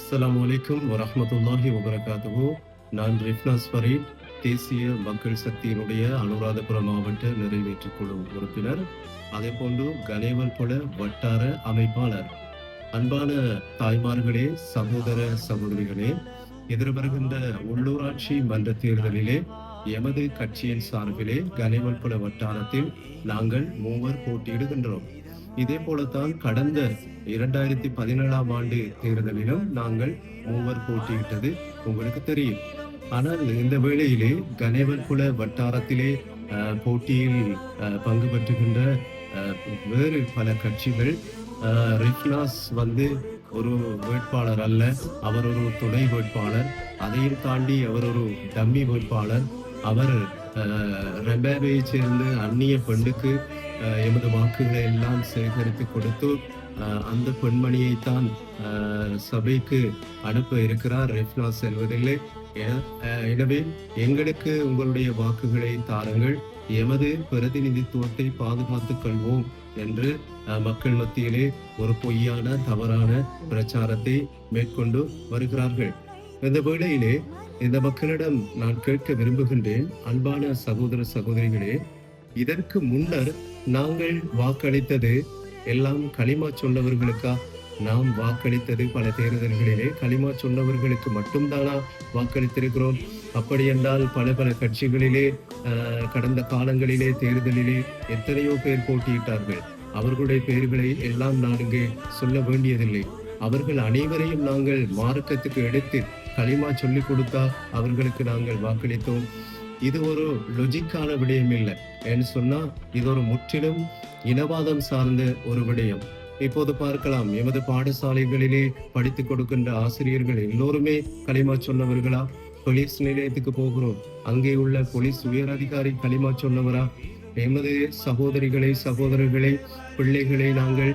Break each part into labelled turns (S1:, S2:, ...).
S1: அஸ்ஸலாமு அலைக்கும் வரஹ்மத்துல்லாஹி வபரகாத்துஹு. நான் ரிஃப்னாஸ் ஃபரீத், தேசிய மக்கள் சக்தியினுடைய அனுராதபுரம் மாவட்ட நிறைவேற்றுக் குழு உறுப்பினர், அதேபோன்று கனேவல்பொல வட்டார அமைப்பாளர். அன்பான தாய்மார்களே, சகோதர சகோதரிகளே, எதிர்வருகின்ற உள்ளூராட்சி மன்ற தேர்தலிலே எமது கட்சியின் சார்பிலே கனேவல்பொல வட்டாரத்தில் நாங்கள் மூவர் போட்டியிடுகின்றோம். இதே போலத்தான் கடந்த 2017ஆம் ஆண்டு தேர்தலிலும் நாங்கள் மூவர் போட்டியிட்டது உங்களுக்கு தெரியும். ஆனால் இந்த வேளையிலே கனேவல்பொல வட்டாரத்திலே போட்டியில் பங்கு பெற்றுகின்ற வேறு பல கட்சிகள், ரிஃப்னாஸ் ஒரு வேட்பாளர் அல்ல, அவர் ஒரு துணை வேட்பாளர். அதையும் தாண்டி அவர் ஒரு டம்மி வேட்பாளர். அவர் ரெபாபையை சேர்ந்த அந்நிய பெண்ணுக்கு எமது வாக்குகளை எல்லாம் சேகரித்து கொடுத்து அந்த பெண்மணியைத்தான் சபைக்கு அனுப்ப இருக்கிறார். ரிஃப்னாஸ் செல்வதில்லை. எனவே எங்களுக்கு உங்களுடைய வாக்குகளை தாருங்கள், எமது பிரதிநிதித்துவத்தை பாதுகாத்துக் கொள்வோம் என்று மக்கள் மத்தியிலே ஒரு பொய்யான தவறான பிரச்சாரத்தை மேற்கொண்டு வருகிறார்கள். இந்த வேளையிலே இந்த மக்களிடம் நான் கேட்க விரும்புகின்றேன், அன்பான சகோதர சகோதரிகளே, இதற்கு முன்னர் நாங்கள் வாக்களித்தது எல்லாம் களிமா சொன்னவர்களுக்கா? நாம் வாக்களித்தது பல தேர்தல்களிலே களிமா சொன்னவர்களுக்கு மட்டும்தானா வாக்களித்திருக்கிறோம்? அப்படி என்றால் பல பல கட்சிகளிலே கடந்த காலங்களிலே தேர்தலிலே எத்தனையோ பேர் போட்டியிட்டார்கள். அவர்களுடைய பெயர்களை எல்லாம் நான் இங்கே சொல்ல வேண்டியதில்லை. அவர்கள் அனைவரையும் நாங்கள் மார்க்கத்துக்கு எடுத்து களிமா சொல்லிக் கொடுத்தா அவர்களுக்கு நாங்கள் வாக்களித்தோம். இது ஒரு லொஜிக்கான விடயம் இல்லை. என்று சொன்னா இது ஒரு முற்றிலும் இனவாதம் சார்ந்த ஒரு விடயம். இப்போது பார்க்கலாம், எமது பாடசாலைகளிலே படித்துக் கொடுக்கின்ற ஆசிரியர்கள் எல்லோருமே களிமா சொன்னவர்களா? போலீஸ் நிலையத்துக்கு போகிறோம், அங்கே உள்ள போலீஸ் உயர் அதிகாரி களிமா சொன்னவரா? எமது சகோதரிகளை சகோதரர்களை பிள்ளைகளை நாங்கள்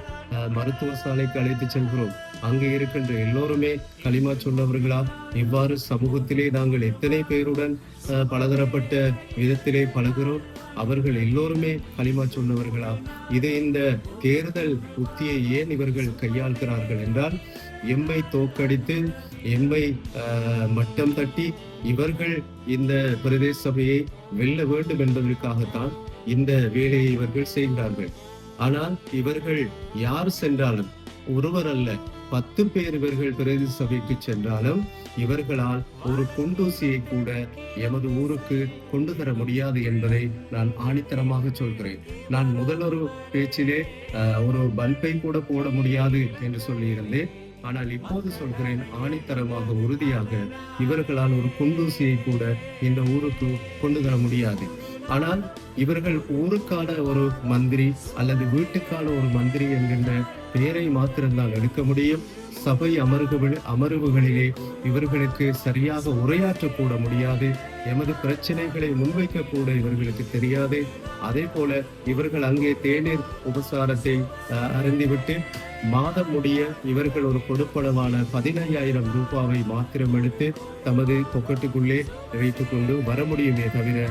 S1: மருத்துவ சாலைக்கு அழைத்து செல்கிறோம், அங்கே இருக்கின்ற எல்லோருமே களிமா சொன்னவர்களா? இவ்வாறு சமூகத்திலே நாங்கள் எத்தனை பேருடன் பலதரப்பட்ட விதத்திலே பழகிறோம், அவர்கள் எல்லோருமே களிமா சொன்னவர்களா? இதை இந்த தேர்தல் உத்தியை ஏன் இவர்கள் கையாள்கிறார்கள் என்றால், எம்மை தோற்கடித்து எம்மை மட்டம் தட்டி இவர்கள் இந்த பிரதேச சபையை வெல்ல வேண்டும் என்பதற்காகத்தான் இந்த வேலையை இவர்கள் செய்கிறார்கள். ஆனால் இவர்கள் யார் சென்றாலும், ஒருவர் அல்ல 10 பேர் இவர்கள் பிரதேச சபைக்கு சென்றாலும் இவர்களால் ஒரு குண்டூசியை கூட எமது ஊருக்கு கொண்டு தர முடியாது என்பதை நான் ஆணித்தரமாக சொல்கிறேன். நான் முதலொரு பேச்சிலே ஒரு பல்பை கூட போட முடியாது என்று சொல்லியிருந்தேன். ஆனால் இப்போது சொல்கிறேன், ஆணித்தரமாக உறுதியாக, இவர்களால் ஒரு குண்டூசியை கூட இந்த ஊருக்கு கொண்டு தர முடியாது. ஆனால் இவர்கள் ஊருக்கான ஒரு மந்திரி அல்லது வீட்டுக்கான ஒரு மந்திரி என்கின்ற பெயரை மாத்திரம்தான் எடுக்க முடியும். சபை அமர்வுகளிலே இவர்களுக்கு சரியாக உரையாற்றக்கூட முடியாது. எமது பிரச்சனைகளை முன்வைக்க கூட இவர்களுக்கு தெரியாது. அதே போல இவர்கள் அங்கே தேநீர் உபசாரத்தை அருந்திவிட்டு மாதம் முடிய இவர்கள் ஒரு கொடுப்பளவான 15,000 ரூபாவை மாத்திரம் எடுத்து தமது பொக்கெட்டுக்குள்ளே வைத்துக் கொண்டு வர முடியுமே தவிர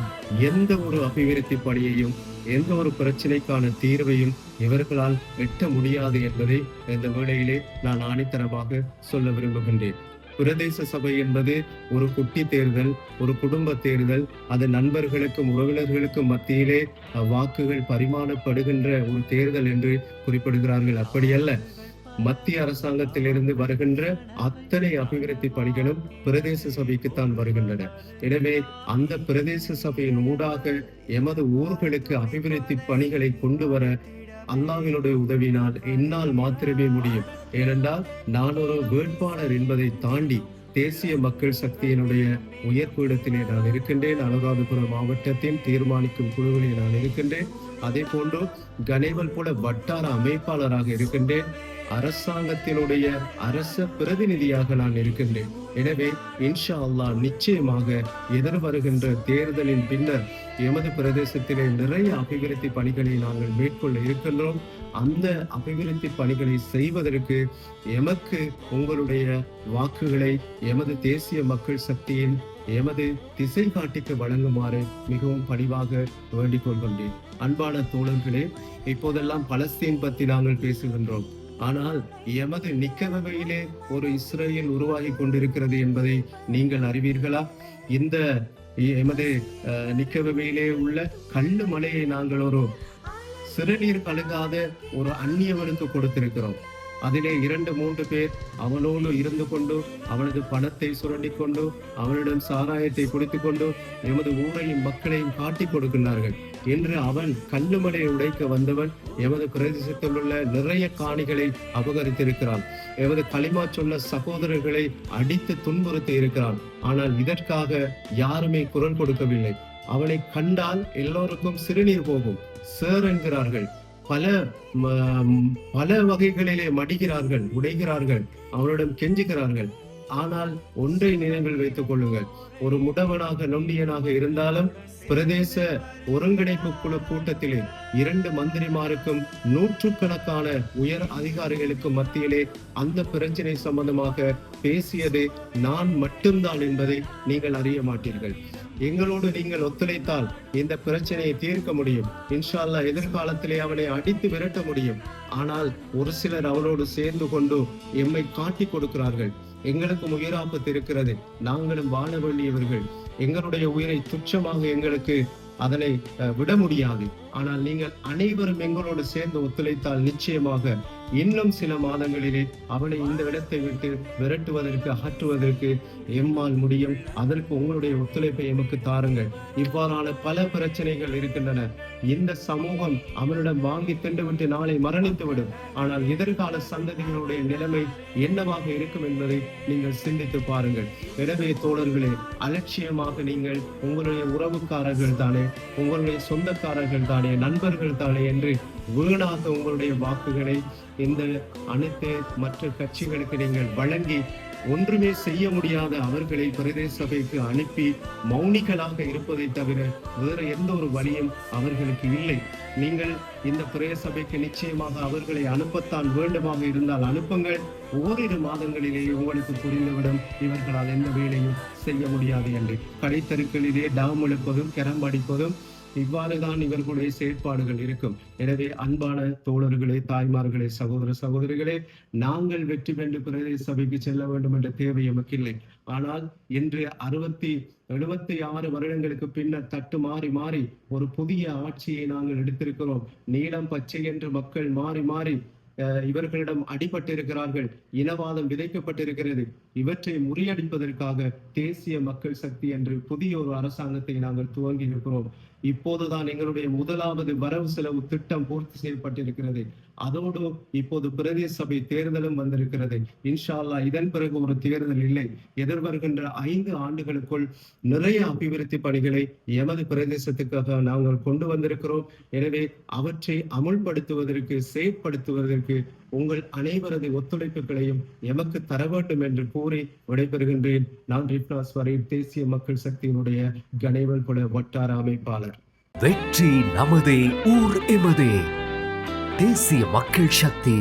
S1: எந்த ஒரு அபிவிருத்தி பணியையும் எந்த ஒரு பிரச்சனைக்கான தீர்வையும் இவர்களால் எட்ட முடியாது என்பதை இந்த வேளையிலே நான் ஆணித்தரமாக சொல்ல விரும்புகின்றேன். பிரதேச சபை என்பது ஒரு குட்டி தேர்தல், ஒரு குடும்ப தேர்தல். அது நண்பர்களுக்கும் உறவினர்களுக்கும் மத்தியிலே வாக்குகள் பரிமாறப்படுகின்ற ஒரு தேர்தல் என்று குறிப்பிடுகிறார்கள். அப்படியல்ல, மத்திய அரசாங்கத்திலிருந்து வருகின்ற அத்தனை அபிவிருத்தி பணிகளும் பிரதேச சபைக்குத்தான் வருகின்றன. எனவே அந்த பிரதேச சபையின் ஊடாக எமது ஊர்களுக்கு அபிவிருத்தி பணிகளை கொண்டு வர அல்லாஹ்வினுடைய உதவினால் என்னால் மாத்திரமே முடியும். ஏனென்றால் நான் ஒரு வேட்பாளர் என்பதை தாண்டி தேசிய மக்கள் சக்தியினுடைய உயர்பீடத்திலே நான் இருக்கின்றேன். அனுராதபுரம் மாவட்டத்தின் தீர்மானிக்கும் குழுவிலே நான் இருக்கின்றேன். அதே போன்று கனேவல்பொல வட்டார அமைப்பாளராக இருக்கின்றேன். அரசாங்கத்தினுடைய அரச பிரதிநிதியாக நான் இருக்கின்றேன். எனவே இன்ஷா அல்லாஹ் நிச்சயமாக எதிர்வருகின்ற தேர்தலின் பின்னர் எமது பிரதேசத்திலே நிறைய அபிவிருத்தி பணிகளை நாங்கள் மேற்கொள்ள இருக்கின்றோம். அந்த அபிவிருத்தி பணிகளை செய்வதற்கு எமக்கு உங்களுடைய வாக்குகளை எமது தேசிய மக்கள் சக்தியின் எமது திசை காட்டிக்கு வழங்குமாறு மிகவும் பணிவாக வேண்டிக் கொள்கின்றேன். அன்பான தோழர்களே, இப்போதெல்லாம் பலஸ்தீன் பற்றி நாங்கள் பேசுகின்றோம். ஆனால் எமது நிக்கவகையிலே ஒரு இஸ்ரேல் உருவாகி கொண்டிருக்கிறது என்பதை நீங்கள் அறிவீர்களா? இந்த எமது நிக்கவகையிலே உள்ள கல்லு மலையை நாங்கள் ஒரு சிறுநீர் கழுகாத ஒரு அந்நியவனுக்கு கொடுத்திருக்கிறோம். அதிலே 2-3 பேர் அவனோடு இருந்து கொண்டு அவனது பணத்தை சுரண்டி கொண்டு அவனிடம் சாராயத்தை குடித்துக் கொண்டு எமது ஊரையும் மக்களையும் காட்டிக் கொடுக்கின்றார்கள் என்று அவன் கல்லுமலையை உடைக்க வந்தவன் எமது பிரதேசத்தில் உள்ள நிறைய காணிகளை அபகரித்திருக்கிறான். எமது களிமா சொன்ன சகோதரர்களை அடித்து துன்புறுத்தி இருக்கிறான். ஆனால் இதற்காக யாருமே குரல் கொடுக்கவில்லை. அவனை கண்டால் எல்லோருக்கும் சிறுநீர் போகும், சேர் என்கிறார்கள். பல வகைகளிலே மடிகிறார்கள், உடைகிறார்கள், அவனிடம் கெஞ்சுகிறார்கள். ஆனால் ஒன்றை நினைவில் வைத்துக் கொள்ளுங்கள், ஒரு முடவனாக நொண்டியனாக இருந்தாலும் பிரதேச ஒருங்கிணைப்பு குழு கூட்டத்திலே 2 மந்திரிமாருக்கும் 100கணக்கான உயர் அதிகாரிகளுக்கும் மத்தியிலே அந்த பிரச்சனை சம்பந்தமாக பேசியது நான் மட்டும்தான் என்பதை நீங்கள் அறிய மாட்டீர்கள். எங்களோடு நீங்கள் ஒத்துழைத்தால் இந்த பிரச்சனையை தீர்க்க முடியும். இன்ஷா அல்லாஹ் எதிர்காலத்திலே அவனை அடித்து விரட்ட முடியும். ஆனால் ஒரு சிலர் அவனோடு சேர்ந்து கொண்டு எம்மை காட்டி கொடுக்கிறார்கள். எங்களுக்கும் உயிராபத்து இருக்கிறது, நாங்களும் வாழ வேண்டியவர்கள், எங்களுடைய உயிரை துச்சமாக எங்களுக்கு அதனை விட முடியாது. ஆனால் நீங்கள் அனைவரும் எங்களோடு சேர்ந்து ஒத்துழைத்தால் நிச்சயமாக இன்னும் சில மாதங்களிலே அவனை இந்த இடத்தை விட்டு விரட்டுவதற்கு, அகற்றுவதற்கு எம்மால் முடியும். அதற்கு உங்களுடைய ஒத்துழைப்பை எமக்கு தாருங்கள். இவ்வாறான பல பிரச்சனைகள் இருக்கின்றன. இந்த சமூகம் அவனிடம் வாங்கி தின்றுவிட்டு நாளை மரணித்துவிடும். ஆனால் எதிர்கால சந்ததிகளுடைய நிலைமை என்னவாக இருக்கும் என்பதை நீங்கள் சிந்தித்து பாருங்கள். எனவே தோழர்களே, அலட்சியமாக நீங்கள் உங்களுடைய உறவுக்காரர்கள் தானே, உங்களுடைய சொந்தக்காரர்கள் தானே, நண்பர்கள் தானே என்று வீணாக உங்களுடைய வாக்குகளை இந்த அனைத்து மற்ற கட்சிகளுக்கு நீங்கள் வழங்கி ஒன்றுமே செய்ய முடியாத அவர்களை பிரதேச சபைக்கு அனுப்பி மௌனிகளாக இருப்பதை தவிர வேற எந்த ஒரு வழியும் அவர்களுக்கு இல்லை. நீங்கள் இந்த பிரதேச சபைக்கு நிச்சயமாக அவர்களை அனுப்பத்தான் வேண்டுமாக இருந்தால் அனுப்புங்கள். ஓரிரு மாதங்களிலேயே உங்களுக்கு புரிந்துவிடும் இவர்களால் எந்த வேலையும் செய்ய முடியாது என்று. கடைத்தெருக்களிலே டாம் எழுப்பதும் கிரம் அடிப்பதும் இவ்வாறுதான் இவர்களுடைய செயற்பாடுகள் இருக்கும். எனவே அன்பான தோழர்களே, தாய்மார்களே, சகோதர சகோதரிகளே, நாங்கள் வெற்றி பெற்று பிரதேச சபைக்கு செல்ல வேண்டும் என்ற தேவை எமக்கு இல்லை. ஆனால் இன்று 76 வருடங்களுக்கு பின்னர் தட்டு மாறி மாறி ஒரு புதிய ஆட்சியை நாங்கள் எடுத்திருக்கிறோம். நீலம் பச்சை என்று மக்கள் மாறி மாறி இவர்களிடம் அடிபட்டிருக்கிறார்கள். இனவாதம் விதைக்கப்பட்டிருக்கிறது. இவற்றை முறியடிப்பதற்காக தேசிய மக்கள் சக்தி என்று புதிய ஒரு அரசாங்கத்தை நாங்கள் துவங்கி இருக்கிறோம். இப்போதுதான் எங்களுடைய முதலாவது வரவு செலவு திட்டம் பூர்த்தி செய்யப்பட்டிருக்கிறது. அதோடு இப்போது பிரதேச சபை தேர்தலும் வந்திருக்கிறது. இன்ஷா அல்லாஹ் இதன் பிறகு ஒரு தேர்தல் இல்லை. எதிர்வருகின்ற 5 ஆண்டுகளுக்குள் நிறைய அபிவிருத்தி பணிகளை எமது பிரதேசத்துக்காக நாங்கள் கொண்டு வந்திருக்கிறோம். எனவே அவற்றை அமுல்படுத்துவதற்கு, செயற்படுத்துவதற்கு உங்கள் அனைவரது ஒத்துழைப்புகளையும் எமக்கு தர வேண்டும் என்று கூறி விடைபெறுகின்றேன். நான் ரிப்னாஸ் ஃபரீத், தேசிய மக்கள் சக்தியினுடைய கணேவல் புல வட்டார அமைப்பாளர்.
S2: வெற்றி நமதே, ஊர் எமதே. தேசிய மக்கள் சக்தி.